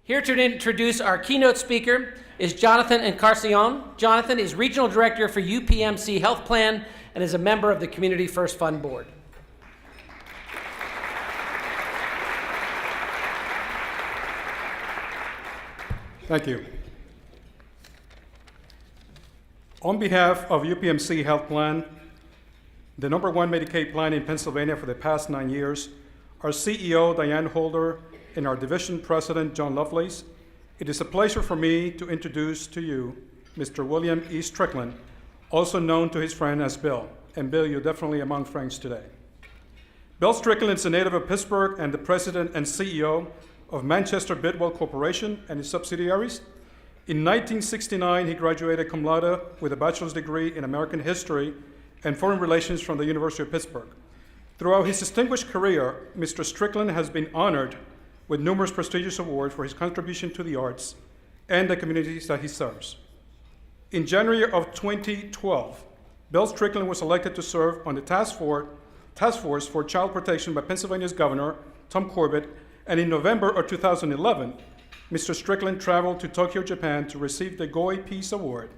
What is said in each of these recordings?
Here to introduce our keynote speaker is Jonathan Encarnacion. Jonathan is Regional Director for UPMC Health Plan and is a member of the Community First Fund Board. Thank you. On behalf of UPMC Health Plan, the #1 Medicaid plan in Pennsylvania for the past 9 years, our CEO, Diane Holder, and our division president, John Lovelace, it is a pleasure for me to introduce to you Mr. William E. Strickland, also known to his friend as Bill. And Bill, you're definitely among friends today. Bill Strickland is a native of Pittsburgh and the president and CEO of Manchester Bidwell Corporation and its subsidiaries. In 1969, he graduated cum laude with a bachelor's degree in American history and foreign relations from the University of Pittsburgh. Throughout his distinguished career, Mr. Strickland has been honored with numerous prestigious awards for his contribution to the arts and the communities that he serves. In January of 2012, Bill Strickland was elected to serve on the task force for child protection by Pennsylvania's Governor, Tom Corbett, and in November of 2011, Mr. Strickland traveled to Tokyo, Japan to receive the Goi Peace Award,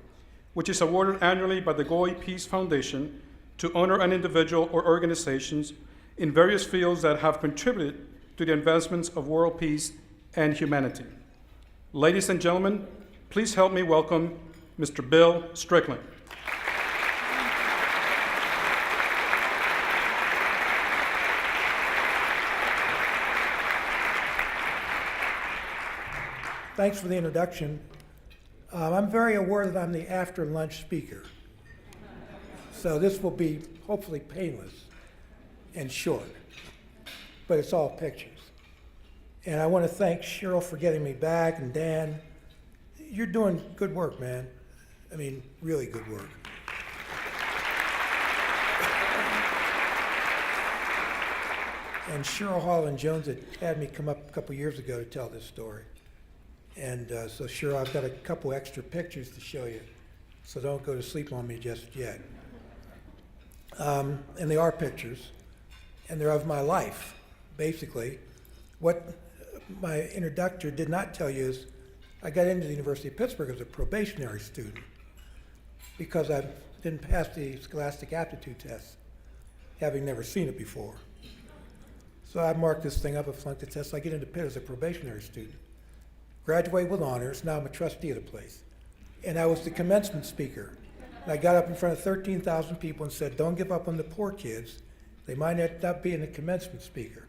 which is awarded annually by the Goi Peace Foundation to honor an individual or organizations in various fields that have contributed to the advancements of world peace and humanity. Ladies and gentlemen, please help me welcome Mr. Bill Strickland. Thanks for the introduction. I'm very aware that I'm the after lunch speaker. So this will be hopefully painless and short, but it's all pictures. And I want to thank Cheryl for getting me back, and Dan. You're doing good work, man. I mean, really good work. And Cheryl Holland Jones had me come up a couple years ago to tell this story. And so Cheryl, I've got a couple extra pictures to show you, so don't go to sleep on me just yet. And they are pictures, and they're of my life, basically. What my introductor did not tell you is I got into the University of Pittsburgh as a probationary student because I didn't pass the Scholastic Aptitude Test, having never seen it before. So I marked this thing up, I flunked the test, so I get into Pitt as a probationary student. Graduate with honors, now I'm a trustee of the place. And I was the commencement speaker. And I got up in front of 13,000 people and said, don't give up on the poor kids. They might end up being a commencement speaker.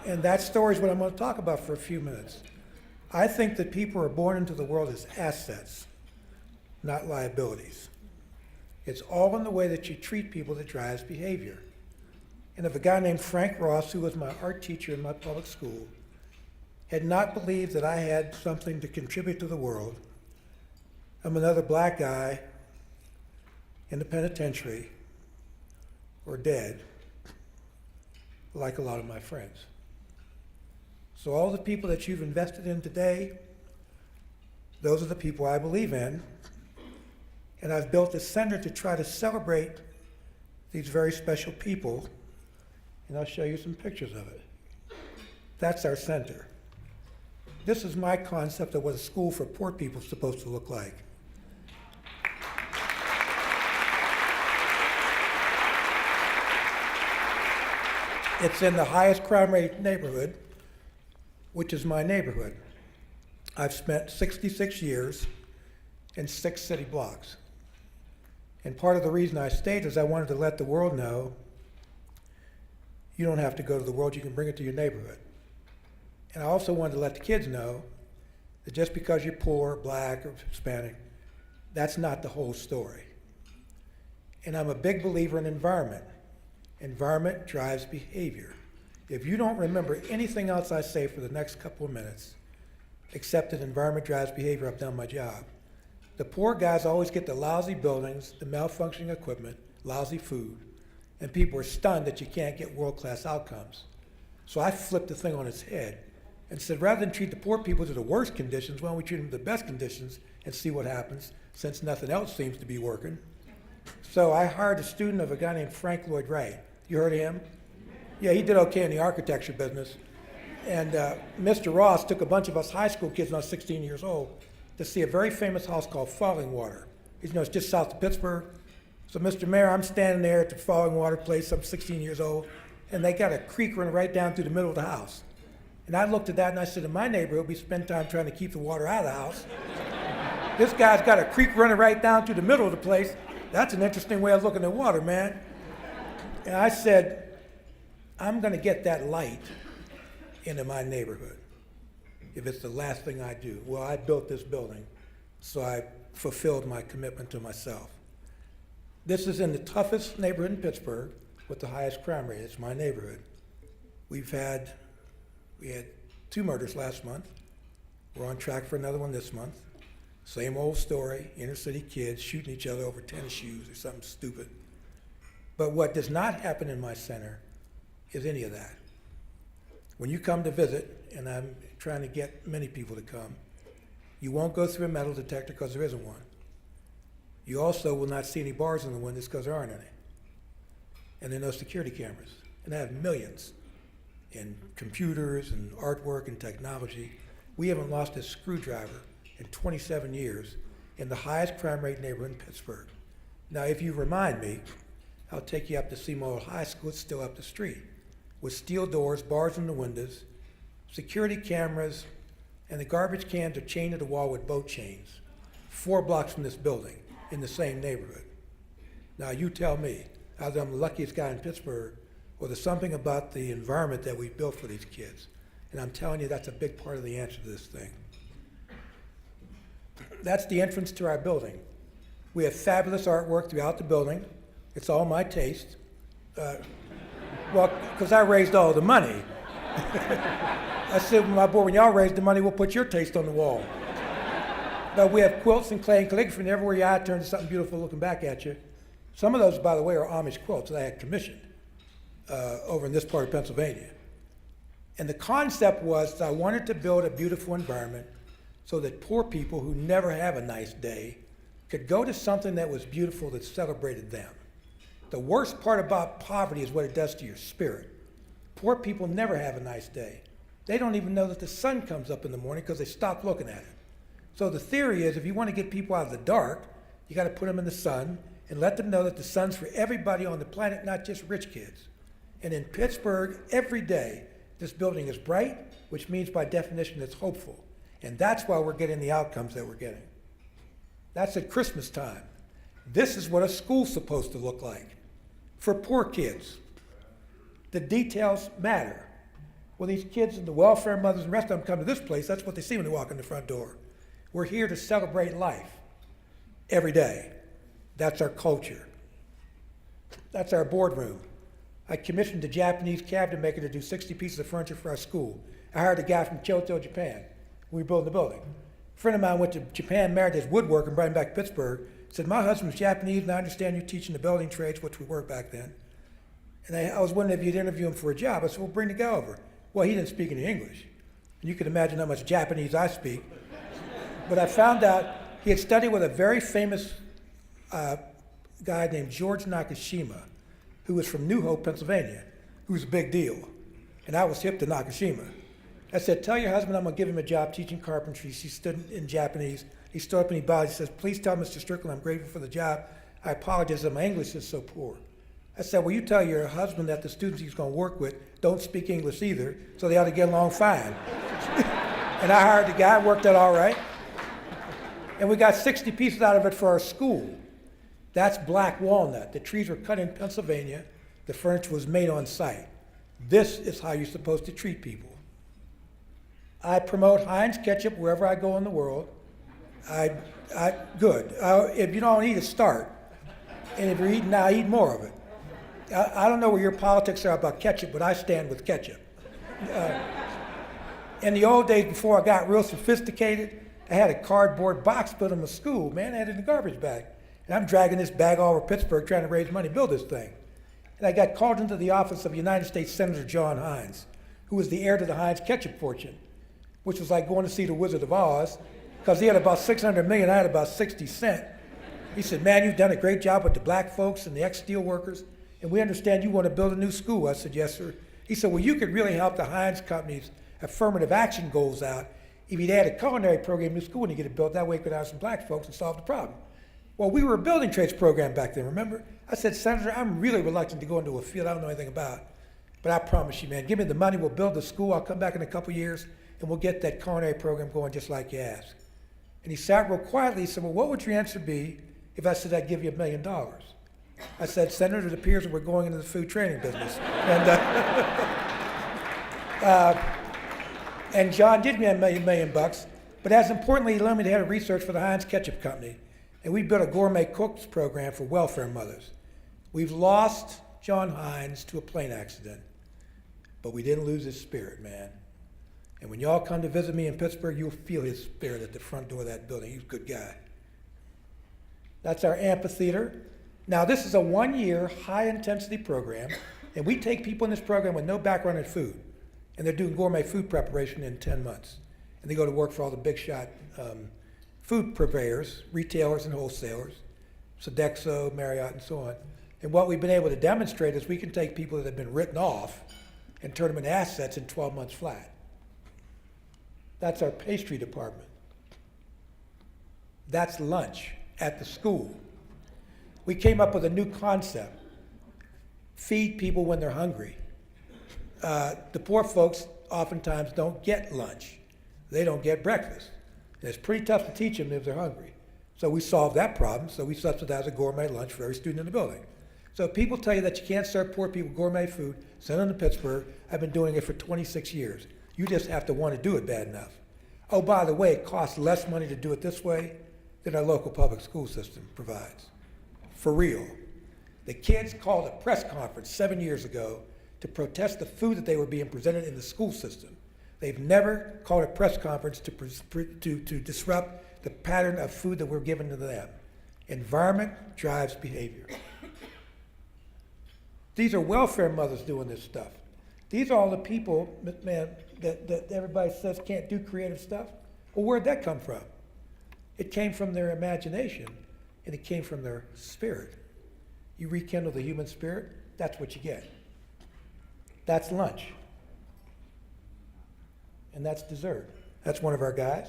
And that story is what I'm going to talk about for a few minutes. I think that people are born into the world as assets, not liabilities. It's all in the way that you treat people that drives behavior. And if a guy named Frank Ross, who was my art teacher in my public school, had not believed that I had something to contribute to the world, I'm another black guy in the penitentiary or dead, like a lot of my friends. So all the people that you've invested in today, those are the people I believe in. And I've built a center to try to celebrate these very special people. And I'll show you some pictures of it. That's our center. This is my concept of what a school for poor people is supposed to look like. It's in the highest crime rate neighborhood, which is my neighborhood. I've spent 66 years in 6 city blocks. And part of the reason I stayed is I wanted to let the world know you don't have to go to the world, you can bring it to your neighborhood. And I also wanted to let the kids know that just because you're poor, black, or Hispanic, that's not the whole story. And I'm a big believer in environment. Environment drives behavior. If you don't remember anything else I say for the next couple of minutes, except that environment drives behavior, I've done my job. The poor guys always get the lousy buildings, the malfunctioning equipment, lousy food, and people are stunned that you can't get world-class outcomes. So I flipped the thing on its head and said, rather than treat the poor people to the worst conditions, why don't we treat them to the best conditions and see what happens, since nothing else seems to be working. So I hired a student of a guy named Frank Lloyd Wright. You heard of him? Yeah, he did okay in the architecture business. And Mr. Ross took a bunch of us high school kids when I was 16 years old to see a very famous house called Falling Water. It's just south of Pittsburgh. So, Mr. Mayor, I'm standing there at the Falling Water place. I'm 16 years old, and they got a creek running right down through the middle of the house. And I looked at that and I said, in my neighborhood, we spend time trying to keep the water out of the house. This guy's got a creek running right down through the middle of the place. That's an interesting way of looking at water, man. And I said, I'm going to get that light into my neighborhood if it's the last thing I do. Well, I built this building, so I fulfilled my commitment to myself. This is in the toughest neighborhood in Pittsburgh with the highest crime rate. It's my neighborhood. We had 2 murders last month. We're on track for another one this month. Same old story, inner city kids shooting each other over tennis shoes or something stupid. But what does not happen in my center is any of that. When you come to visit, and I'm trying to get many people to come, you won't go through a metal detector because there isn't one. You also will not see any bars in the windows because there aren't any. And there are no security cameras. And I have millions in computers and artwork and technology. We haven't lost a screwdriver in 27 years in the highest crime rate neighborhood in Pittsburgh. Now, if you remind me, I'll take you up to Seymour High School. It's still up the street, with steel doors, bars in the windows, security cameras, and the garbage cans are chained to the wall with boat chains, 4 blocks from this building in the same neighborhood. Now, you tell me, either I'm the luckiest guy in Pittsburgh, or there's something about the environment that we built for these kids. And I'm telling you, that's a big part of the answer to this thing. That's the entrance to our building. We have fabulous artwork throughout the building. It's all my taste. Well, because I raised all the money. I said to my board, when y'all raise the money, we'll put your taste on the wall. But we have quilts and clay and calligraphy, and everywhere your eye turns to something beautiful looking back at you. Some of those, by the way, are Amish quilts that I had commissioned over in this part of Pennsylvania. And the concept was that I wanted to build a beautiful environment so that poor people who never have a nice day could go to something that was beautiful that celebrated them. The worst part about poverty is what it does to your spirit. Poor people never have a nice day. They don't even know that the sun comes up in the morning because they stop looking at it. So the theory is if you want to get people out of the dark, you got to put them in the sun and let them know that the sun's for everybody on the planet, not just rich kids. And in Pittsburgh, every day, this building is bright, which means by definition it's hopeful. And that's why we're getting the outcomes that we're getting. That's at Christmas time. This is what a school's supposed to look like for poor kids. The details matter. Well, these kids and the welfare mothers and the rest of them come to this place, that's what they see when they walk in the front door. We're here to celebrate life every day. That's our culture. That's our boardroom. I commissioned a Japanese cabinet maker to do 60 pieces of furniture for our school. I hired a guy from Kyoto, Japan. We were building the building. A friend of mine went to Japan, married his woodworker, and brought him back to Pittsburgh. Said, my husband's Japanese, and I understand you're teaching the building trades, which we were back then. And I was wondering if you'd interview him for a job. I said, well, bring the guy over. Well, he didn't speak any English. And you can imagine how much Japanese I speak. But I found out he had studied with a very famous guy named George Nakashima, who was from New Hope, Pennsylvania, who was a big deal. And I was hip to Nakashima. I said, tell your husband I'm going to give him a job teaching carpentry. She stood in Japanese. He stood up and he bowed. He says, please tell Mr. Strickland I'm grateful for the job. I apologize that my English is so poor. I said, well, you tell your husband that the students he's going to work with don't speak English either, so they ought to get along fine. And I hired the guy, worked out all right. And we got 60 pieces out of it for our school. That's black walnut. The trees were cut in Pennsylvania. The furniture was made on site. This is how you're supposed to treat people. I promote Heinz ketchup wherever I go in the world. Good. If you don't eat it, start. And if you're eating now, eat more of it. I don't know where your politics are about ketchup, but I stand with ketchup. In the old days before I got real sophisticated, I had a cardboard box built in my school. Man, I had it in a garbage bag. And I'm dragging this bag all over Pittsburgh trying to raise money to build this thing. And I got called into the office of United States Senator John Heinz, who was the heir to the Heinz ketchup fortune, which was like going to see the Wizard of Oz, because he had about 600 million, I had about 60 cents. He said, man, you've done a great job with the black folks and the ex-steel workers, and we understand you want to build a new school. I said, yes, sir. He said, well, you could really help the Heinz companies affirmative action goals out. If you'd add a culinary program to school and you get it built, that way you could have some black folks and solve the problem. Well, we were a building trades program back then, remember? I said, Senator, I'm really reluctant to go into a field I don't know anything about. But I promise you, man, give me the money, we'll build the school, I'll come back in a couple years, and we'll get that culinary program going just like you asked. And he sat real quietly, he said, well, what would your answer be if I said I'd give you $1 million? I said, Senator, it appears that we're going into the food training business. And John did me a million bucks, but as importantly, he allowed me to head of research for the Heinz Ketchup Company. And we built a gourmet cooks program for welfare mothers. We've lost John Heinz to a plane accident, but we didn't lose his spirit, man. And when y'all come to visit me in Pittsburgh, you'll feel his spirit at the front door of that building. He's a good guy. That's our amphitheater. Now, this is a 1-year, high-intensity program, and we take people in this program with no background in food, and they're doing gourmet food preparation in 10 months. And they go to work for all the big shot food purveyors, retailers and wholesalers, Sodexo, Marriott, and so on. And what we've been able to demonstrate is we can take people that have been written off and turn them into assets in 12 months flat. That's our pastry department. That's lunch at the school. We came up with a new concept. Feed people when they're hungry. The poor folks oftentimes don't get lunch. They don't get breakfast. And it's pretty tough to teach them if they're hungry. So we solved that problem, so we subsidize a gourmet lunch for every student in the building. So if people tell you that you can't serve poor people gourmet food, send them to Pittsburgh. I've been doing it for 26 years. You just have to want to do it bad enough. Oh, by the way, it costs less money to do it this way than our local public school system provides. For real. The kids called a press conference 7 years ago to protest the food that they were being presented in the school system. They've never called a press conference to disrupt the pattern of food that we're giving to them. Environment drives behavior. These are welfare mothers doing this stuff. These are all the people, man, that everybody says can't do creative stuff. Well, where'd that come from? It came from their imagination, and it came from their spirit. You rekindle the human spirit, that's what you get. That's lunch. And that's dessert. That's one of our guys.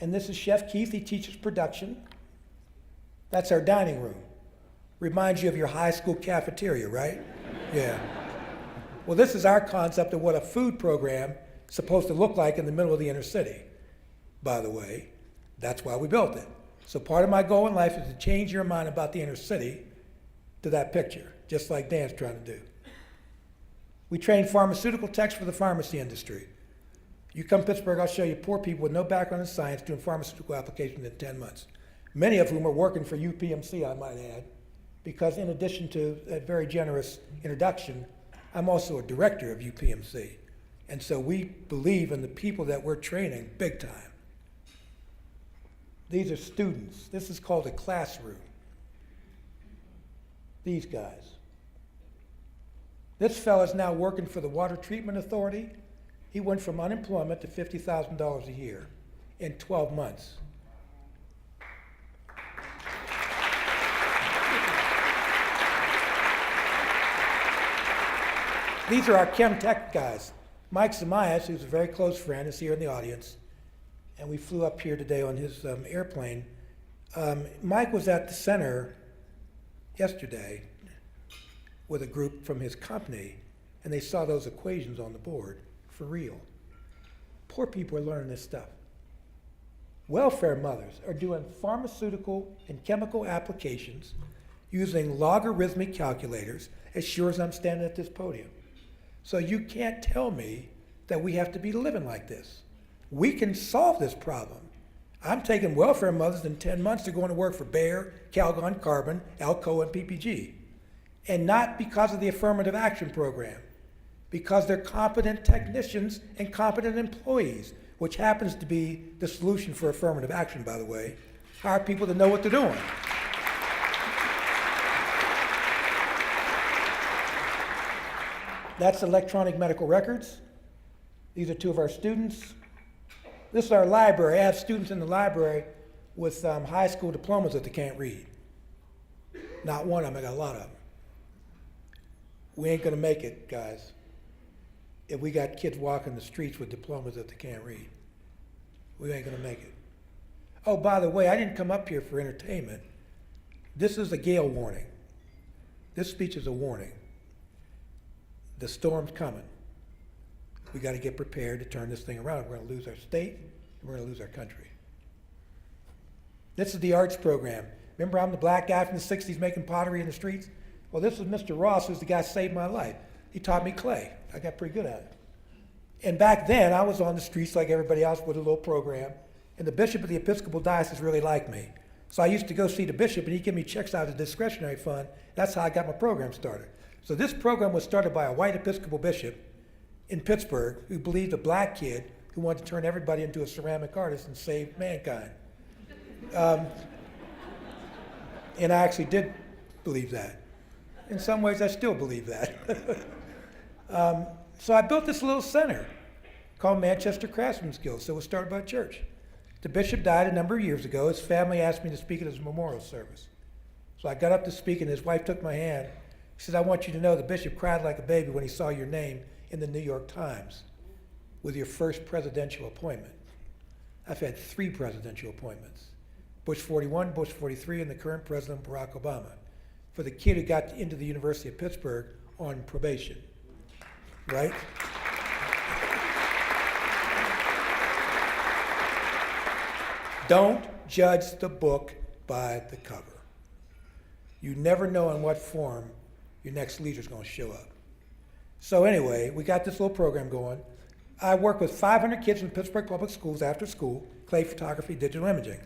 And this is Chef Keith, he teaches production. That's our dining room. Reminds you of your high school cafeteria, right? Yeah. Well, this is our concept of what a food program is supposed to look like in the middle of the inner city. By the way, that's why we built it. So part of my goal in life is to change your mind about the inner city to that picture, just like Dan's trying to do. We train pharmaceutical techs for the pharmacy industry. You come to Pittsburgh, I'll show you poor people with no background in science doing pharmaceutical applications in 10 months. Many of whom are working for UPMC, I might add, because in addition to a very generous introduction, I'm also a director of UPMC. And so we believe in the people that we're training big time. These are students. This is called a classroom. These guys. This fella's now working for the Water Treatment Authority. He went from unemployment to $50,000 a year in 12 months. These are our chem tech guys. Mike Zamias, who's a very close friend, is here in the audience. And we flew up here today on his airplane. Mike was at the center yesterday with a group from his company, and they saw those equations on the board for real. Poor people are learning this stuff. Welfare mothers are doing pharmaceutical and chemical applications using logarithmic calculators as sure as I'm standing at this podium. So you can't tell me that we have to be living like this. We can solve this problem. I'm taking welfare mothers in 10 months to go to work for Bayer, Calgon Carbon, Alcoa, and PPG. And not because of the affirmative action program, because they're competent technicians and competent employees, which happens to be the solution for affirmative action, by the way. Hire people that know what they're doing. That's electronic medical records. These are two of our students. This is our library. I have students in the library with high school diplomas that they can't read. Not one of them, I got a lot of them. We ain't gonna make it, guys. if we got kids walking the streets with diplomas that they can't read. We ain't gonna make it. Oh, by the way, I didn't come up here for entertainment. This is a gale warning. This speech is a warning. The storm's coming. We got to get prepared to turn this thing around. We're going to lose our state, and we're going to lose our country. This is the arts program. Remember, I'm the black guy from the 60s making pottery in the streets? Well, this was Mr. Ross, who's the guy who saved my life. He taught me clay. I got pretty good at it. And back then, I was on the streets like everybody else with a little program, and the bishop of the Episcopal Diocese really liked me. So I used to go see the bishop, and he'd give me checks out of the discretionary fund. That's how I got my program started. So this program was started by a white Episcopal bishop in Pittsburgh who believed a black kid who wanted to turn everybody into a ceramic artist and save mankind. And I actually did believe that. In some ways, I still believe that. So I built this little center called Manchester Craftsman's Guild. So it was started by a church. The bishop died a number of years ago. His family asked me to speak at his memorial service. So I got up to speak, and his wife took my hand. She said, I want you to know the bishop cried like a baby when he saw your name in the New York Times with your first presidential appointment. I've had 3 presidential appointments. Bush 41, Bush 43, and the current president, Barack Obama, for the kid who got into the University of Pittsburgh on probation, right? Don't judge the book by the cover. You never know in what form your next leader's going to show up. So anyway, we got this little program going. I work with 500 kids in Pittsburgh public schools after school, clay photography, digital imaging.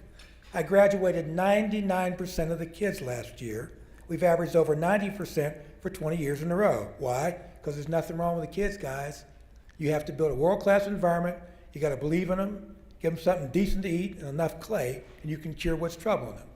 I graduated 99% of the kids last year. We've averaged over 90% for 20 years in a row. Why? Because there's nothing wrong with the kids, guys. You have to build a world-class environment. You got to believe in them, give them something decent to eat and enough clay, and you can cure what's troubling them.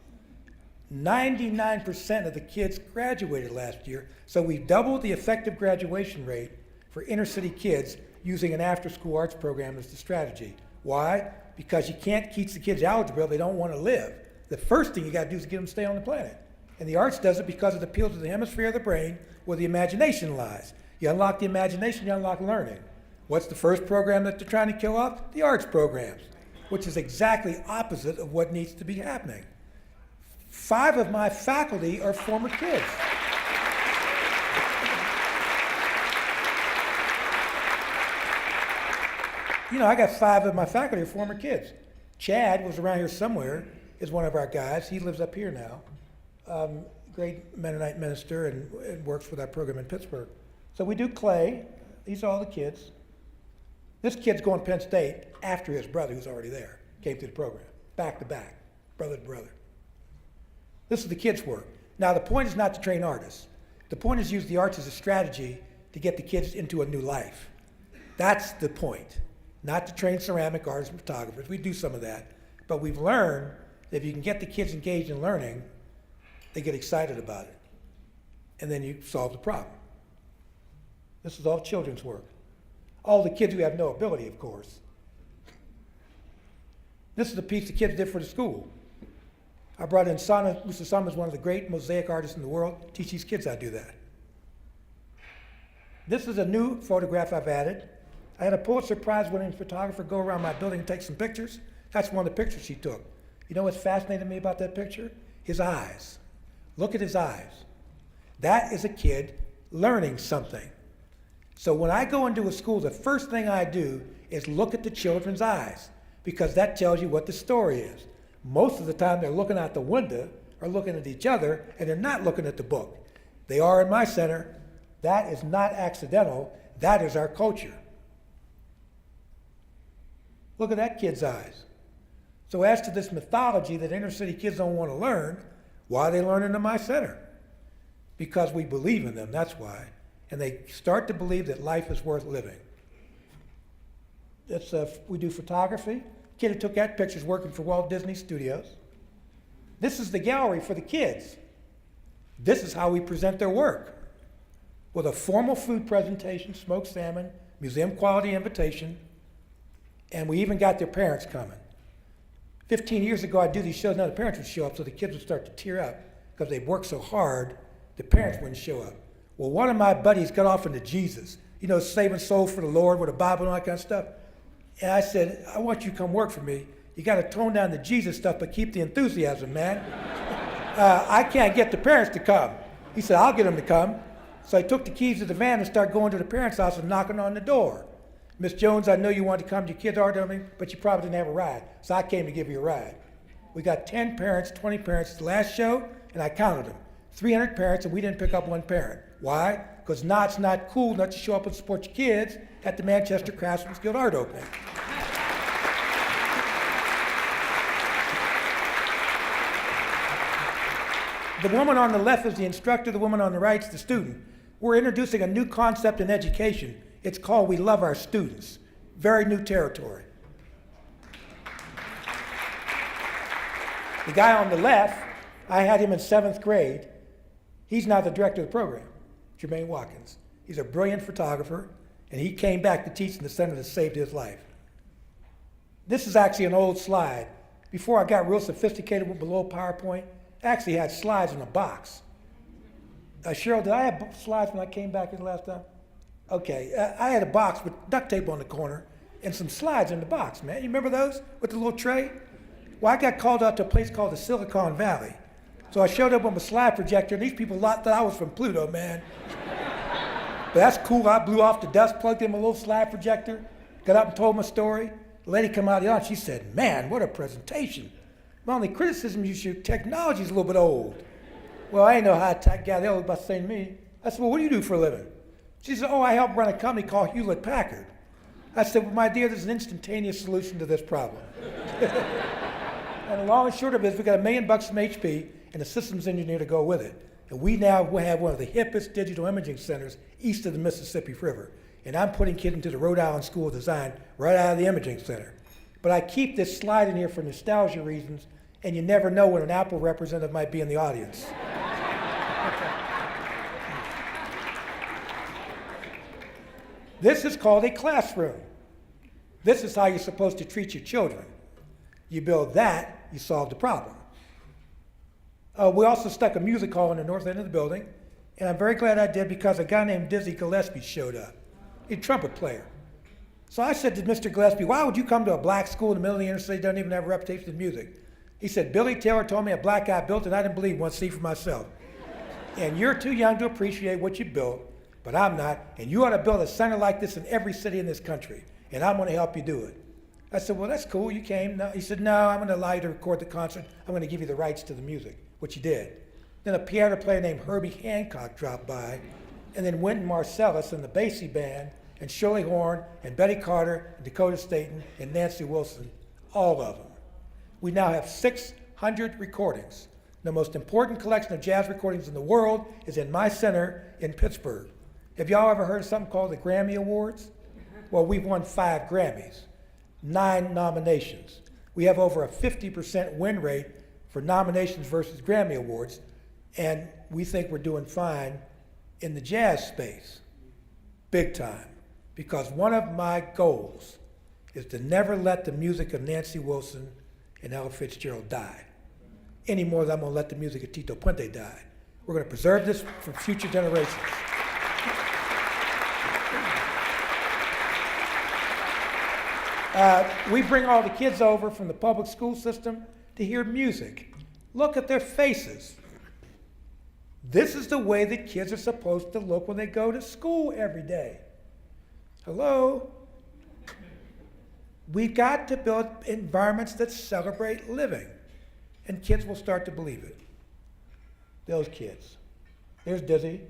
99% of the kids graduated last year, so we doubled the effective graduation rate for inner city kids using an after-school arts program as the strategy. Why? Because you can't teach the kids algebra, they don't want to live. The first thing you got to do is get them to stay on the planet. And the arts does it because it appeals to the hemisphere of the brain where the imagination lies. You unlock the imagination, you unlock learning. What's the first program that they're trying to kill off? The arts programs, which is exactly opposite of what needs to be happening. 5 of my faculty are former kids. You know, I got 5 of my faculty are former kids. Chad was around here somewhere, is one of our guys. He lives up here now. Great Mennonite minister and works with our program in Pittsburgh. So we do clay. These are all the kids. This kid's going to Penn State after his brother, who's already there, came through the program, back to back, brother to brother. This is the kids' work. Now, the point is not to train artists. The point is use the arts as a strategy to get the kids into a new life. That's the point. Not to train ceramic artists and photographers. We do some of that. But we've learned that if you can get the kids engaged in learning, they get excited about it. And then you solve the problem. This is all children's work. All the kids who have no ability, of course. This is a piece the kids did for the school. I brought in Sana. Mr. Sana is one of the great mosaic artists in the world. Teach these kids how to do that. This is a new photograph I've added. I had a Pulitzer Prize winning photographer go around my building and take some pictures. That's one of the pictures she took. You know what's fascinated me about that picture? His eyes. Look at his eyes. That is a kid learning something. So when I go into a school, the first thing I do is look at the children's eyes, because that tells you what the story is. Most of the time they're looking out the window or looking at each other, and they're not looking at the book. They are in my center. That is not accidental. That is our culture. Look at that kid's eyes. So as to this mythology that inner city kids don't want to learn, why are they learning in my center? Because we believe in them, that's why. And they start to believe that life is worth living. We do photography. Kid who took that picture is working for Walt Disney Studios. This is the gallery for the kids. This is how we present their work. With a formal food presentation, smoked salmon, museum quality invitation, and we even got their parents coming. 15 years ago, I'd do these shows, now the parents would show up, so the kids would start to tear up because they'd worked so hard, the parents wouldn't show up. Well, one of my buddies got off into Jesus. saving souls for the Lord with a Bible and all that kind of stuff. And I said, I want you to come work for me. You got to tone down the Jesus stuff, but keep the enthusiasm, man. I can't get the parents to come. He said, I'll get them to come. So I took the keys to the van and started going to the parents' house and knocking on the door. Miss Jones, I know you wanted to come. Your kids are coming, but you probably didn't have a ride. So I came to give you a ride. We got 10 parents, 20 parents the last show, and I counted them. 300 parents, and we didn't pick up one parent. Why? Because now it's not cool not to show up and support your kids at the Manchester Craftsman's Guild Art opening. The woman on the left is the instructor, the woman on the right is the student. We're introducing a new concept in education. It's called We Love Our Students. Very new territory. The guy on the left, I had him in 7th grade. He's now the director of the program, Jermaine Watkins. He's a brilliant photographer, and he came back to teach in the center that saved his life. This is actually an old slide. Before I got real sophisticated with below PowerPoint, I actually had slides in a box. Cheryl, did I have slides when I came back here the last time? Okay, I had a box with duct tape on the corner and some slides in the box, man. You remember those with the little tray? Well, I got called out to a place called the Silicon Valley. So I showed up with my slide projector, and these people thought I was from Pluto, man. But that's cool. I blew off the dust, plugged in my little slide projector, got up and told my story. The lady came out of the audience. She said, man, what a presentation. My only criticism is your technology is a little bit old. Well, I ain't no high-tech guy. They all about saying to me. I said, well, what do you do for a living? She said, oh, I help run a company called Hewlett-Packard. I said, well, my dear, there's an instantaneous solution to this problem. And the long and short of it is we got $1 million from HP and a systems engineer to go with it. And we now have one of the hippest digital imaging centers east of the Mississippi River. And I'm putting kids into the Rhode Island School of Design right out of the imaging center. But I keep this slide in here for nostalgia reasons, and you never know when an Apple representative might be in the audience. This is called a classroom. This is how you're supposed to treat your children. You build that, you solve the problem. We also stuck a music hall in the north end of the building, and I'm very glad I did because a guy named Dizzy Gillespie showed up. He's a trumpet player. So I said to Mr. Gillespie, why would you come to a black school in the middle of the inner city that doesn't even have a reputation in music? He said, Billy Taylor told me a black guy built it, and I didn't believe one, see for myself. And you're too young to appreciate what you built, but I'm not, and you ought to build a center like this in every city in this country, and I'm going to help you do it. I said, well, that's cool, you came. No. He said, no, I'm going to allow you to record the concert. I'm going to give you the rights to the music, which he did. Then a piano player named Herbie Hancock dropped by, and then Wynton Marsalis and the Basie Band, and Shirley Horn, and Betty Carter, and Dakota Staton, and Nancy Wilson, all of them. We now have 600 recordings. The most important collection of jazz recordings in the world is in my center in Pittsburgh. Have y'all ever heard of something called the Grammy Awards? Well, we've won 5 Grammys, 9 nominations. We have over a 50% win rate for nominations versus Grammy Awards, and we think we're doing fine in the jazz space, big time, because one of my goals is to never let the music of Nancy Wilson and Ella Fitzgerald die, any more than I'm going to let the music of Tito Puente die. We're going to preserve this for future generations. We bring all the kids over from the public school system to hear music. Look at their faces. This is the way that kids are supposed to look when they go to school every day. Hello? We've got to build environments that celebrate living, and kids will start to believe it. Those kids. There's Dizzy.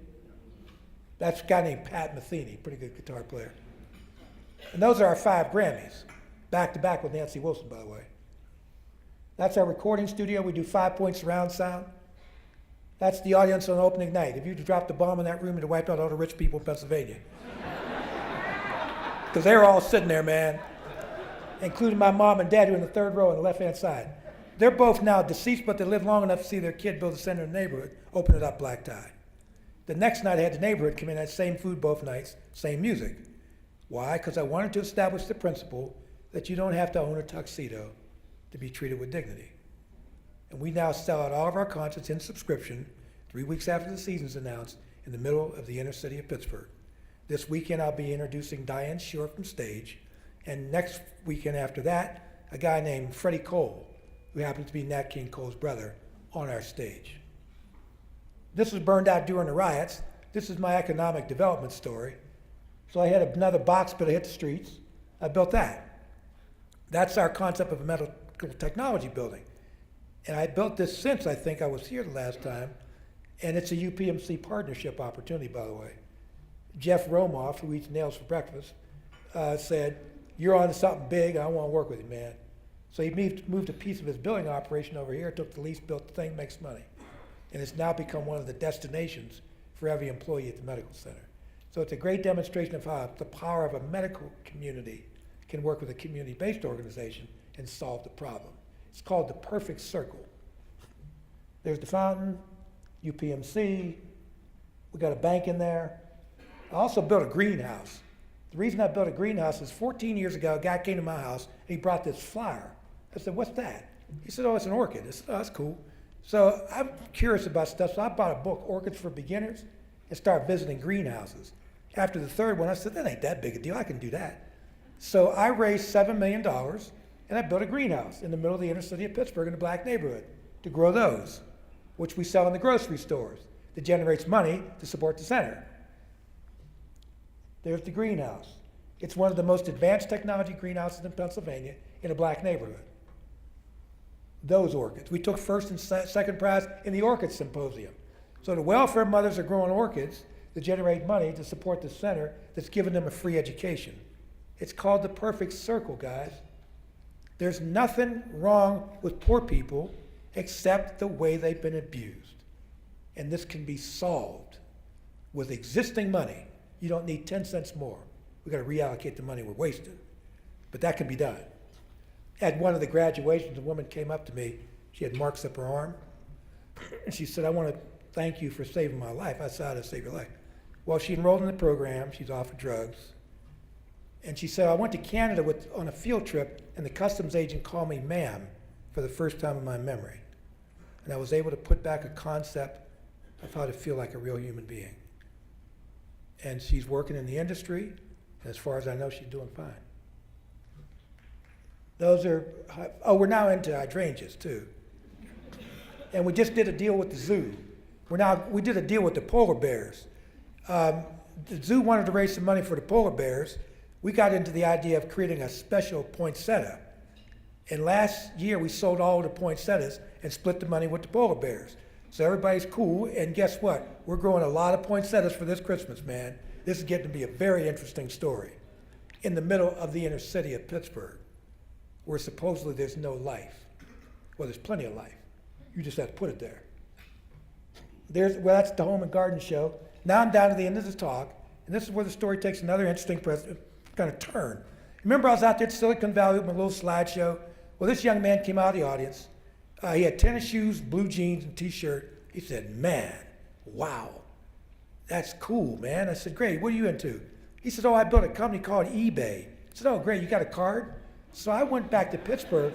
That's a guy named Pat Metheny, pretty good guitar player. And those are our 5 Grammys, back to back with Nancy Wilson, by the way. That's our recording studio. We do 5-point surround sound. That's the audience on opening night. If you dropped a bomb in that room, it'd wipe out all the rich people in Pennsylvania. Because they were all sitting there, man, including my mom and dad, who are in the 3rd row on the left-hand side. They're both now deceased, but they lived long enough to see their kid build a center in the neighborhood, open it up black tie. The next night, I had the neighborhood come in, had same food both nights, same music. Why? Because I wanted to establish the principle that you don't have to own a tuxedo to be treated with dignity. And we now sell out all of our concerts in subscription 3 weeks after the season's announced in the middle of the inner city of Pittsburgh. This weekend I'll be introducing Diane Shore from stage, and next weekend after that, a guy named Freddie Cole, who happens to be Nat King Cole's brother, on our stage. This was burned out during the riots. This is my economic development story. So I had another box built, hit the streets. I built that. That's our concept of a medical technology building. And I built this since I think I was here the last time. And it's a UPMC partnership opportunity, by the way. Jeff Romoff, who eats nails for breakfast, said, "You're on to something big. I want to work with you, man." So he moved a piece of his building operation over here, took the lease, built the thing, makes money. And it's now become one of the destinations for every employee at the medical center. So it's a great demonstration of how the power of a medical community can work with a community-based organization and solve the problem. It's called the perfect circle. There's the fountain, UPMC, we got a bank in there. I also built a greenhouse. The reason I built a greenhouse is 14 years ago, a guy came to my house and he brought this flyer. I said, "What's that?" He said, "Oh, it's an orchid." I said, "Oh, that's cool." So I'm curious about stuff, so I bought a book, Orchids for Beginners, and started visiting greenhouses. After the third one, I said, "That ain't that big a deal, I can do that." So I raised $7 million, and I built a greenhouse in the middle of the inner city of Pittsburgh in a black neighborhood to grow those, which we sell in the grocery stores, that generates money to support the center. There's the greenhouse. It's one of the most advanced technology greenhouses in Pennsylvania in a black neighborhood. Those orchids. We took first and second prize in the Orchid Symposium. So the welfare mothers are growing orchids that generate money to support the center that's giving them a free education. It's called the perfect circle, guys. There's nothing wrong with poor people except the way they've been abused. And this can be solved with existing money. You don't need 10 cents more. We've got to reallocate the money we're wasting. But that can be done. At one of the graduations, a woman came up to me. She had marks up her arm. And she said, "I want to thank you for saving my life." I said, "How did I save your life?" Well, she enrolled in the program. She's off of drugs. And she said, "I went to Canada on a field trip, and the customs agent called me ma'am for the first time in my memory. And I was able to put back a concept of how to feel like a real human being." And she's working in the industry, and as far as I know, she's doing fine. Those are, we're now into hydrangeas too. And we just did a deal with the zoo. We did a deal with the polar bears. The zoo wanted to raise some money for the polar bears. We got into the idea of creating a special poinsettia. And last year, we sold all the poinsettias and split the money with the polar bears. So everybody's cool, and guess what? We're growing a lot of poinsettias for this Christmas, man. This is getting to be a very interesting story. In the middle of the inner city of Pittsburgh, where supposedly there's no life. Well, there's plenty of life. You just have to put it there. Well, that's the Home and Garden Show. Now I'm down to the end of the talk, and this is where the story takes another interesting kind of turn. Remember I was out there at Silicon Valley with my little slideshow? Well, this young man came out of the audience. He had tennis shoes, blue jeans, and t-shirt. He said, "Man, wow, that's cool, man." I said, "Great, what are you into?" He said, "Oh, I built a company called eBay." I said, "Oh, great, you got a card?" So I went back to Pittsburgh,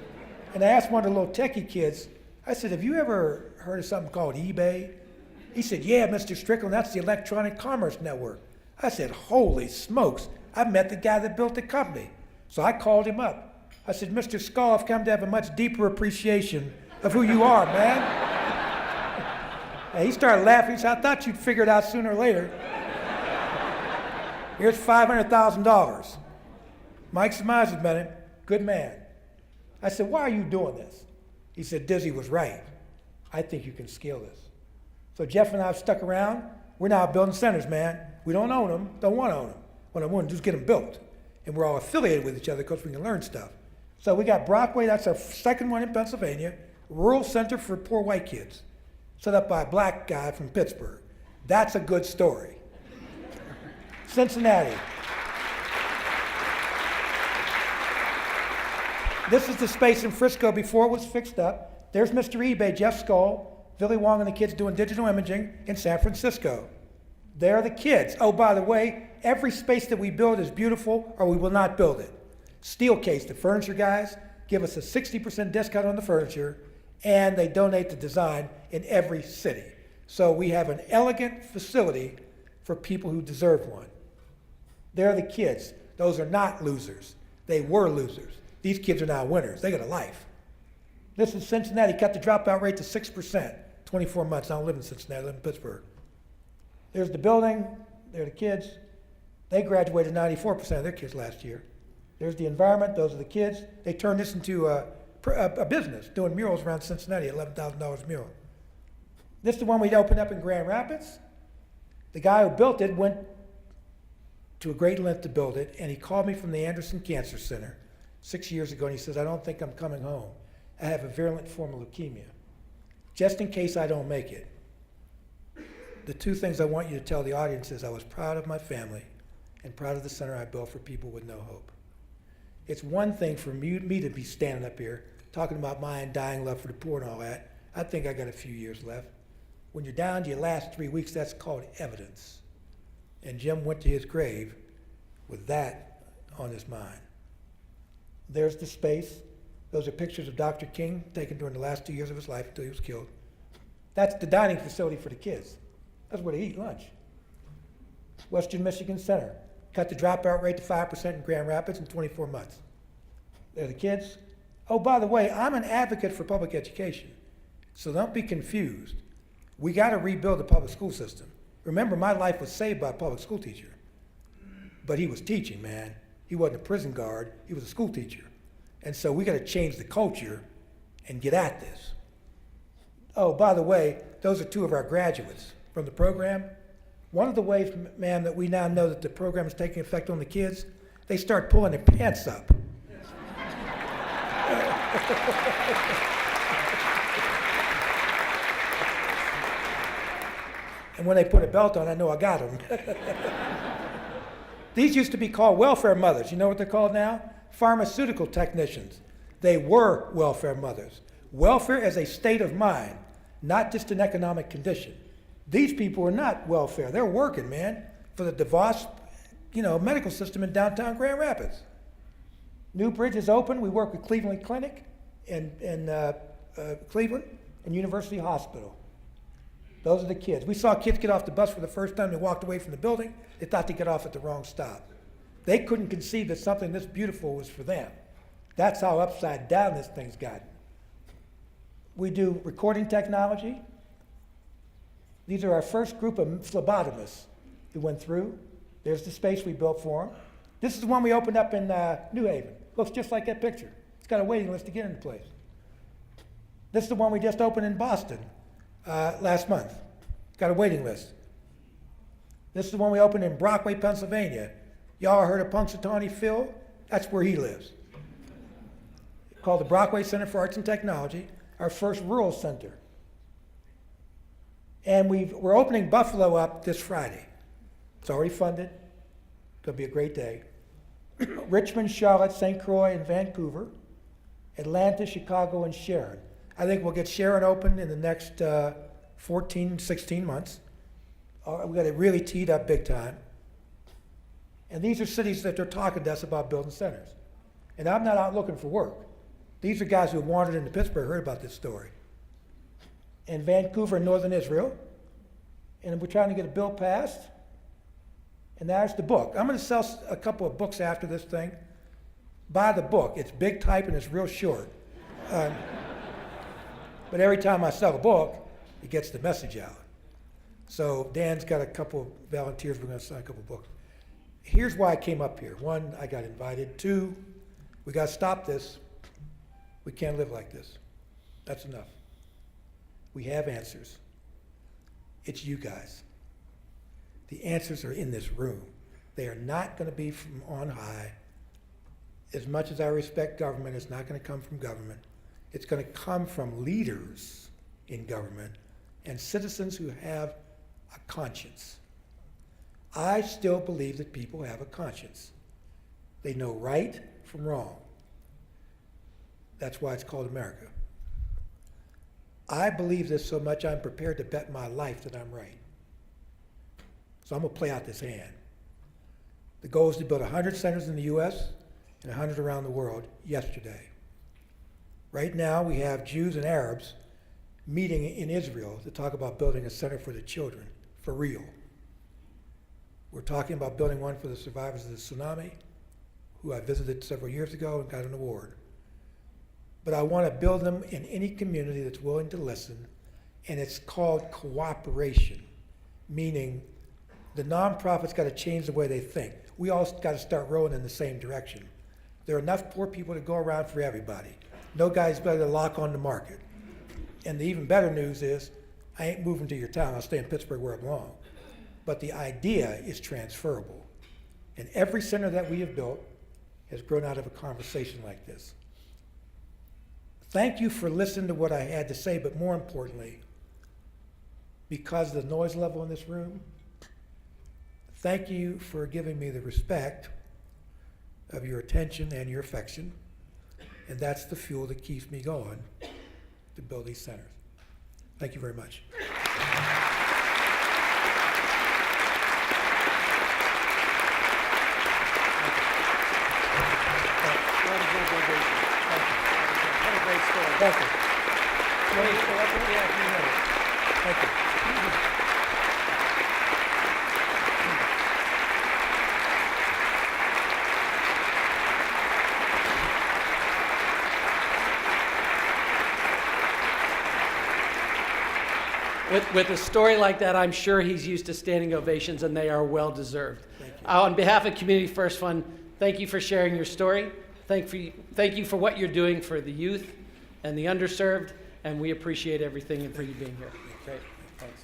and I asked one of the little techie kids, I said, "Have you ever heard of something called eBay?" He said, "Yeah, Mr. Strickland, that's the Electronic Commerce Network." I said, "Holy smokes, I met the guy that built the company." So I called him up. I said, "Mr. Skull, I've come to have a much deeper appreciation of who you are, man." And he started laughing. He said, "I thought you'd figure it out sooner or later." Here's $500,000. Mike Smiles met him. Good man. I said, "Why are you doing this?" He said, "Dizzy was right. I think you can scale this." So Jeff and I have stuck around. We're now building centers, man. We don't own them, don't want to own them. What I want to do is get them built. And we're all affiliated with each other because we can learn stuff. So we got Brockway, that's our second one in Pennsylvania, rural center for poor white kids, set up by a black guy from Pittsburgh. That's a good story. Cincinnati. This is the space in Frisco before it was fixed up. There's Mr. eBay, Jeff Skull, Billy Wong and the kids doing digital imaging in San Francisco. They're the kids. Oh, by the way, every space that we build is beautiful or we will not build it. Steelcase, the furniture guys, give us a 60% discount on the furniture, and they donate the design in every city. So we have an elegant facility for people who deserve one. They're the kids. Those are not losers. They were losers. These kids are now winners. They got a life. This is Cincinnati, cut the dropout rate to 6%, 24 months. I don't live in Cincinnati, I live in Pittsburgh. There's the building, there are the kids. They graduated 94% of their kids last year. There's the environment, those are the kids. They turned this into a business, doing murals around Cincinnati, $11,000 a mural. This is the one we'd opened up in Grand Rapids. The guy who built it went to a great length to build it, and he called me from the Anderson Cancer Center 6 years ago, and he says, I don't think I'm coming home. I have a virulent form of leukemia. Just in case I don't make it, the two things I want you to tell the audience is I was proud of my family and proud of the center I built for people with no hope. It's one thing for me to be standing up here talking about my undying love for the poor and all that. I think I got a few years left. When you're down to your last 3 weeks, that's called evidence. And Jim went to his grave with that on his mind. There's the space. Those are pictures of Dr. King taken during the last 2 years of his life until he was killed. That's the dining facility for the kids. That's where they eat lunch. Western Michigan Center. Cut the dropout rate to 5% in Grand Rapids in 24 months. They're the kids. Oh, by the way, I'm an advocate for public education. So don't be confused. We got to rebuild the public school system. Remember, my life was saved by a public school teacher. But he was teaching, man. He wasn't a prison guard. He was a school teacher. And so we got to change the culture and get at this. Oh, by the way, those are two of our graduates from the program. One of the ways, ma'am, that we now know that the program is taking effect on the kids, they start pulling their pants up. And when they put a belt on, I know I got them. These used to be called welfare mothers. You know what they're called now? Pharmaceutical technicians. They were welfare mothers. Welfare as a state of mind, not just an economic condition. These people are not welfare. They're working, man, for the DeVos, medical system in downtown Grand Rapids. New Bridge is open. We work with Cleveland Clinic in Cleveland and University Hospital. Those are the kids. We saw kids get off the bus for the first time. They walked away from the building. They thought they got off at the wrong stop. They couldn't conceive that something this beautiful was for them. That's how upside down this thing's gotten. We do recording technology. These are our first group of phlebotomists who went through. There's the space we built for them. This is the one we opened up in New Haven. Looks just like that picture. It's got a waiting list to get into place. This is the one we just opened in Boston last month. Got a waiting list. This is the one we opened in Brockway, Pennsylvania. Y'all heard of Punxsutawney Phil? That's where he lives. Called the Brockway Center for Arts and Technology, our first rural center. And we're opening Buffalo up this Friday. It's already funded. It'll be a great day. Richmond, Charlotte, St. Croix, and Vancouver. Atlanta, Chicago, and Sharon. I think we'll get Sharon open in the next 14, 16 months. We got it really teed up big time. And these are cities that they're talking to us about building centers. And I'm not out looking for work. These are guys who have wandered into Pittsburgh, heard about this story. And Vancouver and Northern Israel. And we're trying to get a bill passed. And there's the book. I'm going to sell a couple of books after this thing. Buy the book. It's big type and it's real short. But every time I sell a book, it gets the message out. So Dan's got a couple of volunteers. We're going to sign a couple of books. Here's why I came up here. One, I got invited. Two, we got to stop this. We can't live like this. That's enough. We have answers. It's you guys. The answers are in this room. They are not going to be from on high. As much as I respect government, it's not going to come from government. It's going to come from leaders in government and citizens who have a conscience. I still believe that people have a conscience. They know right from wrong. That's why it's called America. I believe this so much I'm prepared to bet my life that I'm right. So I'm going to play out this hand. The goal is to build 100 centers in the U.S. and 100 around the world yesterday. Right now we have Jews and Arabs meeting in Israel to talk about building a center for the children, for real. We're talking about building one for the survivors of the tsunami, who I visited several years ago and got an award. But I want to build them in any community that's willing to listen, and it's called cooperation, meaning the nonprofits got to change the way they think. We all got to start rowing in the same direction. There are enough poor people to go around for everybody. No guy's better to lock on the market. And the even better news is, I ain't moving to your town. I'll stay in Pittsburgh where I belong. But the idea is transferable. And every center that we have built has grown out of a conversation like this. Thank you for listening to what I had to say, but more importantly, because of the noise level in this room, thank you for giving me the respect of your attention and your affection. And that's the fuel that keeps me going to build these centers. Thank you very much. Thank you. Thank you. With a story like that, I'm sure he's used to standing ovations, and they are well deserved. Thank you. On behalf of Community First Fund, thank you for sharing your story. Thank you for what you're doing for the youth and the underserved, and we appreciate everything and for you being here. Great. Thanks.